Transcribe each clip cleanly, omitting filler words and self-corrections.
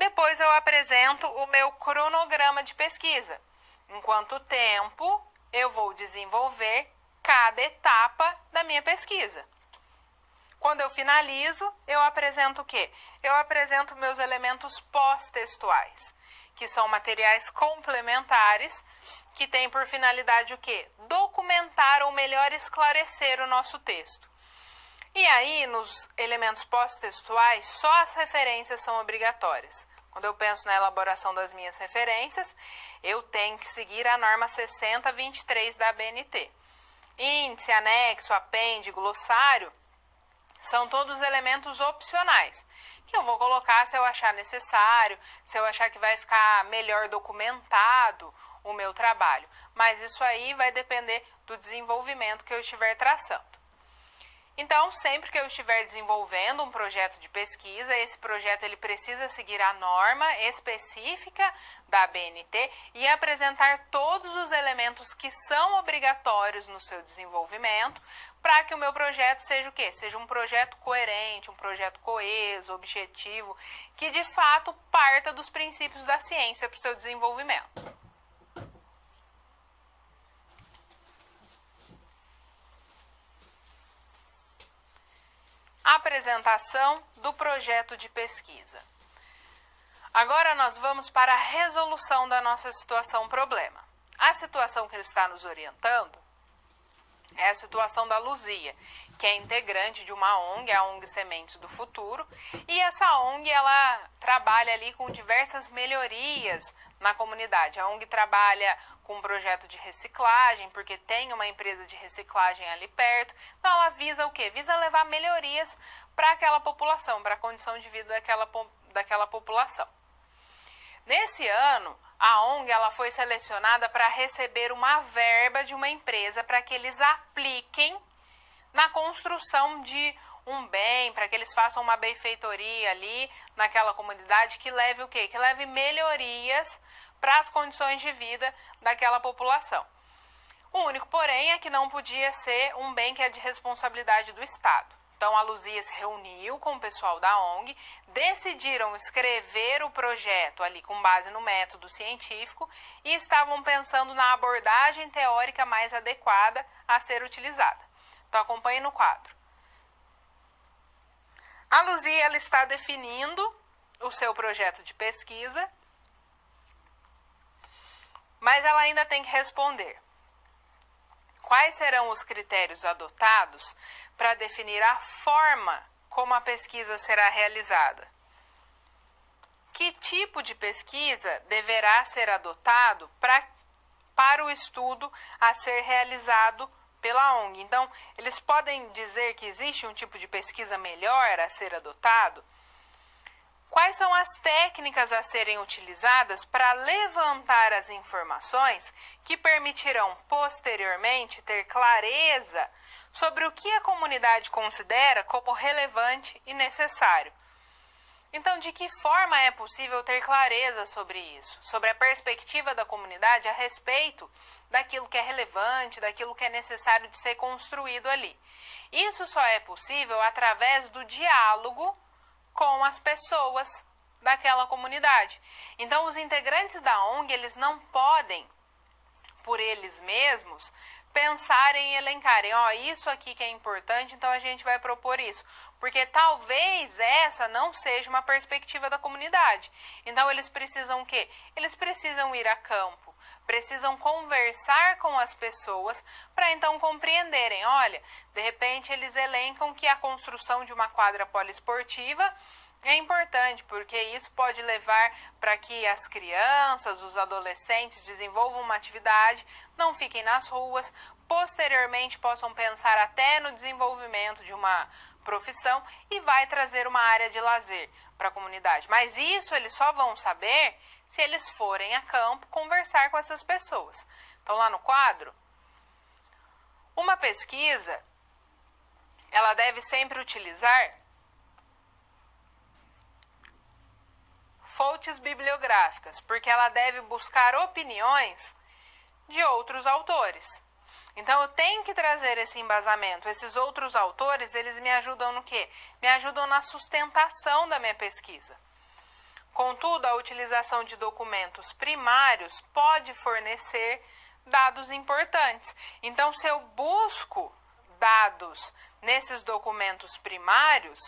Depois eu apresento o meu cronograma de pesquisa. Em quanto tempo eu vou desenvolver cada etapa da minha pesquisa. Quando eu finalizo, eu apresento o quê? Eu apresento meus elementos pós-textuais, que são materiais complementares que têm por finalidade o quê? Documentar ou melhor esclarecer o nosso texto. E aí, nos elementos pós-textuais, só as referências são obrigatórias. Quando eu penso na elaboração das minhas referências, eu tenho que seguir a norma 6023 da ABNT. Índice, anexo, apêndice, glossário são todos elementos opcionais, que eu vou colocar se eu achar necessário, se eu achar que vai ficar melhor documentado o meu trabalho. Mas isso aí vai depender do desenvolvimento que eu estiver traçando. Então, sempre que eu estiver desenvolvendo um projeto de pesquisa, esse projeto ele precisa seguir a norma específica da ABNT e apresentar todos os elementos que são obrigatórios no seu desenvolvimento para que o meu projeto seja o quê? Seja um projeto coerente, um projeto coeso, objetivo, que de fato parta dos princípios da ciência para o seu desenvolvimento. Apresentação do projeto de pesquisa. Agora nós vamos para a resolução da nossa situação-problema. A situação que ele está nos orientando é a situação da Luzia, que é integrante de uma ONG, a ONG Sementes do Futuro, e essa ONG ela trabalha ali com diversas melhorias na comunidade. A ONG trabalha com um projeto de reciclagem, porque tem uma empresa de reciclagem ali perto. Então ela visa o quê? Visa levar melhorias para aquela população, para a condição de vida daquela população. Nesse ano, a ONG ela foi selecionada para receber uma verba de uma empresa para que eles apliquem na construção de um bem, para que eles façam uma benfeitoria ali naquela comunidade que leve o quê? Que leve melhorias para as condições de vida daquela população. O único, porém, é que não podia ser um bem que é de responsabilidade do Estado. Então, a Luzia se reuniu com o pessoal da ONG, decidiram escrever o projeto ali com base no método científico e estavam pensando na abordagem teórica mais adequada a ser utilizada. Então, acompanhe no quadro. A Luzia ela está definindo o seu projeto de pesquisa, mas ela ainda tem que responder. Quais serão os critérios adotados para definir a forma como a pesquisa será realizada? Que tipo de pesquisa deverá ser adotado para o estudo a ser realizado pela ONG? Então, eles podem dizer que existe um tipo de pesquisa melhor a ser adotado? Quais são as técnicas a serem utilizadas para levantar as informações que permitirão posteriormente ter clareza sobre o que a comunidade considera como relevante e necessário? Então, de que forma é possível ter clareza sobre isso, sobre a perspectiva da comunidade a respeito daquilo que é relevante, daquilo que é necessário de ser construído ali? Isso só é possível através do diálogo com as pessoas daquela comunidade. Então, os integrantes da ONG, eles não podem, por eles mesmos, pensarem e elencarem, isso aqui que é importante, então a gente vai propor isso. Porque talvez essa não seja uma perspectiva da comunidade. Então, eles precisam o quê? Eles precisam ir a campo, precisam conversar com as pessoas para então compreenderem. Olha, de repente eles elencam que a construção de uma quadra poliesportiva é importante, porque isso pode levar para que as crianças, os adolescentes desenvolvam uma atividade, não fiquem nas ruas, posteriormente possam pensar até no desenvolvimento de uma profissão e vai trazer uma área de lazer para a comunidade. Mas isso eles só vão saber se eles forem a campo conversar com essas pessoas. Então, lá no quadro, uma pesquisa, ela deve sempre utilizar fontes bibliográficas, porque ela deve buscar opiniões de outros autores. Então, eu tenho que trazer esse embasamento. Esses outros autores, eles me ajudam no quê? Me ajudam na sustentação da minha pesquisa. Contudo, utilização de documentos primários pode fornecer dados importantes. Então, se eu busco dados nesses documentos primários,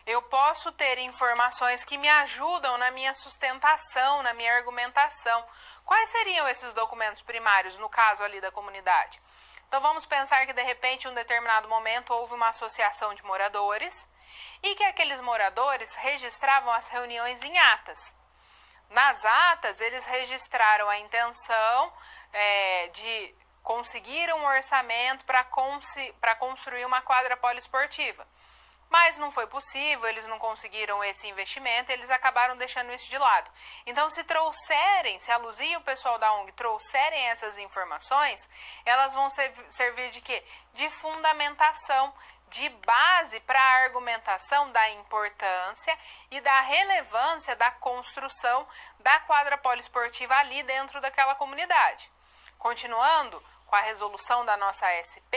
eu posso ter informações que me ajudam na minha sustentação, na minha argumentação. Quais seriam esses documentos primários, no caso ali da comunidade? Então, vamos pensar que, de repente, em um determinado momento, houve uma associação de moradores e que aqueles moradores registravam as reuniões em atas. Nas atas, eles registraram a intenção de conseguir um orçamento para construir uma quadra poliesportiva. Mas não foi possível, eles não conseguiram esse investimento, eles acabaram deixando isso de lado. Então, se a Luzia e o pessoal da ONG trouxerem essas informações, elas vão servir de quê? De fundamentação, de base para a argumentação da importância e da relevância da construção da quadra poliesportiva ali dentro daquela comunidade. Continuando com a resolução da nossa SP,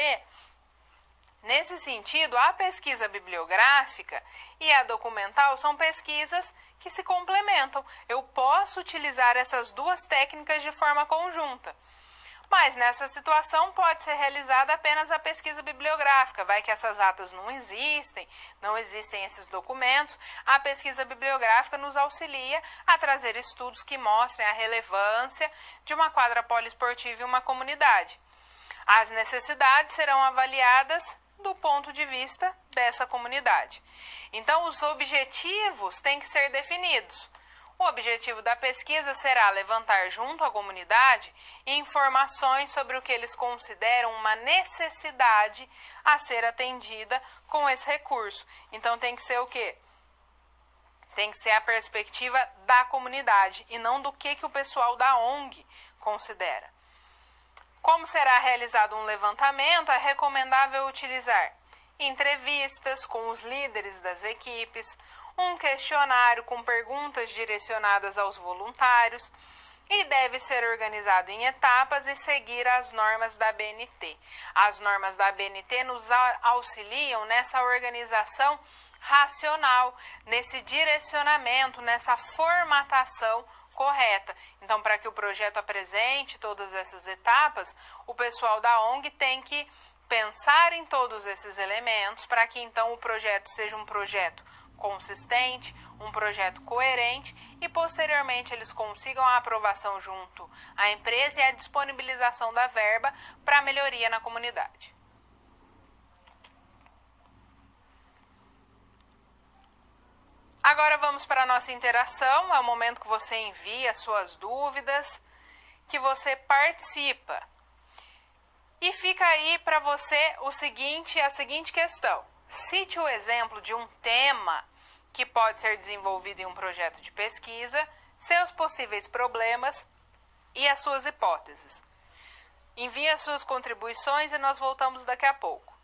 nesse sentido, a pesquisa bibliográfica e a documental são pesquisas que se complementam. Eu posso utilizar essas duas técnicas de forma conjunta. Mas nessa situação pode ser realizada apenas a pesquisa bibliográfica. Vai que essas atas não existem esses documentos. A pesquisa bibliográfica nos auxilia a trazer estudos que mostrem a relevância de uma quadra poliesportiva em uma comunidade. As necessidades serão avaliadas do ponto de vista dessa comunidade. Então, os objetivos têm que ser definidos. O objetivo da pesquisa será levantar junto à comunidade informações sobre o que eles consideram uma necessidade a ser atendida com esse recurso. Então, tem que ser o quê? Tem que ser a perspectiva da comunidade e não do que o pessoal da ONG considera. Como será realizado um levantamento, é recomendável utilizar entrevistas com os líderes das equipes, um questionário com perguntas direcionadas aos voluntários e deve ser organizado em etapas e seguir as normas da BNT. As normas da BNT nos auxiliam nessa organização racional, nesse direcionamento, nessa formatação correta. Então, para que o projeto apresente todas essas etapas, o pessoal da ONG tem que pensar em todos esses elementos para que então o projeto seja um projeto consistente, um projeto coerente e posteriormente eles consigam a aprovação junto à empresa e a disponibilização da verba para melhoria na comunidade. Agora vamos para a nossa interação, é o momento que você envia suas dúvidas, que você participa. E fica aí para você a seguinte questão. Cite o exemplo de um tema que pode ser desenvolvido em um projeto de pesquisa, seus possíveis problemas e as suas hipóteses. Envie as suas contribuições e nós voltamos daqui a pouco.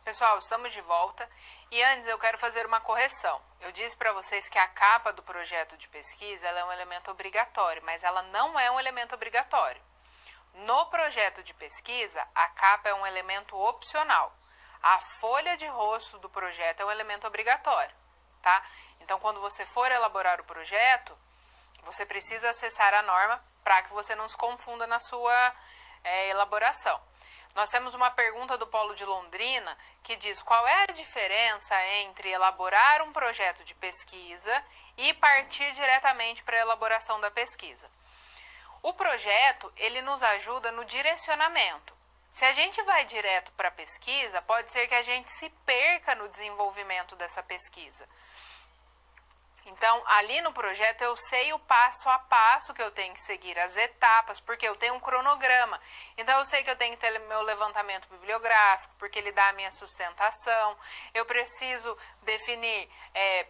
Pessoal, estamos de volta e antes eu quero fazer uma correção. Eu disse para vocês que a capa do projeto de pesquisa ela é um elemento obrigatório, mas ela não é um elemento obrigatório. No projeto de pesquisa, a capa é um elemento opcional. A folha de rosto do projeto é um elemento obrigatório, tá? Então, quando você for elaborar o projeto, você precisa acessar a norma para que você não se confunda na sua elaboração. Nós temos uma pergunta do Polo de Londrina que diz qual é a diferença entre elaborar um projeto de pesquisa e partir diretamente para a elaboração da pesquisa. O projeto, ele nos ajuda no direcionamento. Se a gente vai direto para a pesquisa, pode ser que a gente se perca no desenvolvimento dessa pesquisa. Então, ali no projeto eu sei o passo a passo que eu tenho que seguir, as etapas, porque eu tenho um cronograma. Então, eu sei que eu tenho que ter meu levantamento bibliográfico, porque ele dá a minha sustentação. Eu preciso definir,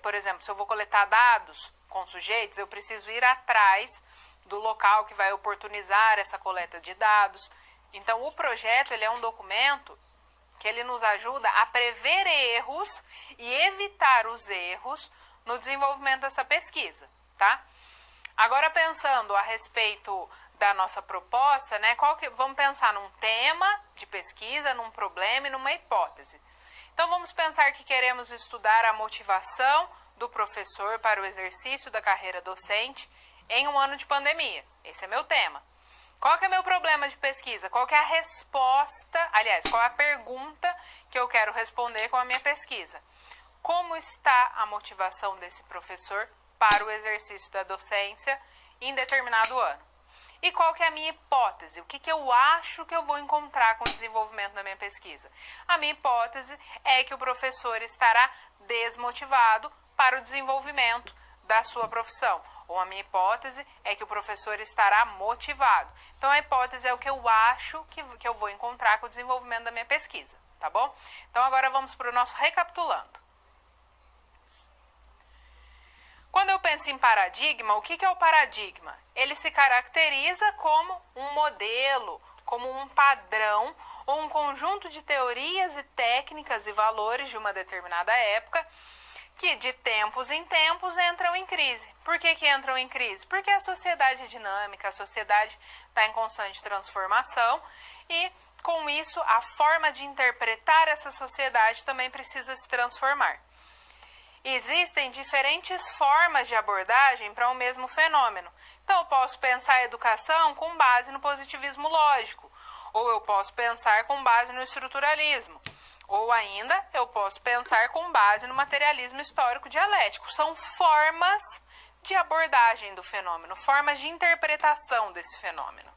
por exemplo, se eu vou coletar dados com sujeitos, eu preciso ir atrás do local que vai oportunizar essa coleta de dados. Então, o projeto ele é um documento que ele nos ajuda a prever erros e evitar os erros no desenvolvimento dessa pesquisa, tá? Agora, pensando a respeito da nossa proposta, né? Vamos pensar num tema de pesquisa, num problema e numa hipótese. Então, vamos pensar que queremos estudar a motivação do professor para o exercício da carreira docente em um ano de pandemia. Esse é meu tema. Qual que é meu problema de pesquisa? Qual que é a resposta, aliás, qual é a pergunta que eu quero responder com a minha pesquisa? Como está a motivação desse professor para o exercício da docência em determinado ano? E qual que é a minha hipótese? O que eu acho que eu vou encontrar com o desenvolvimento da minha pesquisa? A minha hipótese é que o professor estará desmotivado para o desenvolvimento da sua profissão. Ou a minha hipótese é que o professor estará motivado. Então, a hipótese é o que eu acho que eu vou encontrar com o desenvolvimento da minha pesquisa, tá bom? Então, agora vamos para o nosso recapitulando. Quando eu penso em paradigma, o que é o paradigma? Ele se caracteriza como um modelo, como um padrão ou um conjunto de teorias e técnicas e valores de uma determinada época que de tempos em tempos entram em crise. Por que entram em crise? Porque a sociedade é dinâmica, a sociedade está em constante transformação e, com isso, a forma de interpretar essa sociedade também precisa se transformar. Existem diferentes formas de abordagem para o mesmo fenômeno. Então, eu posso pensar a educação com base no positivismo lógico, ou eu posso pensar com base no estruturalismo, ou ainda eu posso pensar com base no materialismo histórico dialético. São formas de abordagem do fenômeno, formas de interpretação desse fenômeno.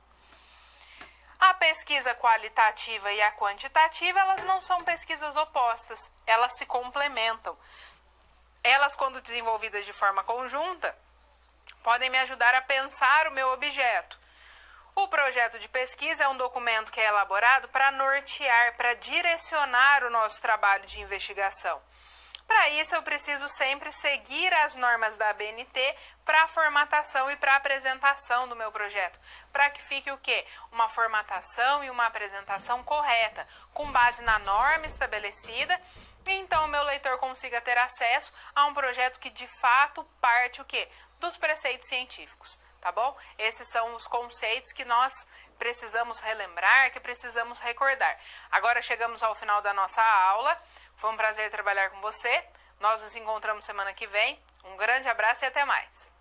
A pesquisa qualitativa e a quantitativa, elas não são pesquisas opostas, elas se complementam. Elas, quando desenvolvidas de forma conjunta, podem me ajudar a pensar o meu objeto. O projeto de pesquisa é um documento que é elaborado para nortear, para direcionar o nosso trabalho de investigação. Para isso, eu preciso sempre seguir as normas da ABNT para a formatação e para a apresentação do meu projeto. Para que fique o quê? Uma formatação e uma apresentação correta, com base na norma estabelecida. Então, o meu leitor consiga ter acesso a um projeto que, de fato, parte o quê? Dos preceitos científicos, tá bom? Esses são os conceitos que nós precisamos relembrar, que precisamos recordar. Agora chegamos ao final da nossa aula. Foi um prazer trabalhar com você. Nós nos encontramos semana que vem. Um grande abraço e até mais.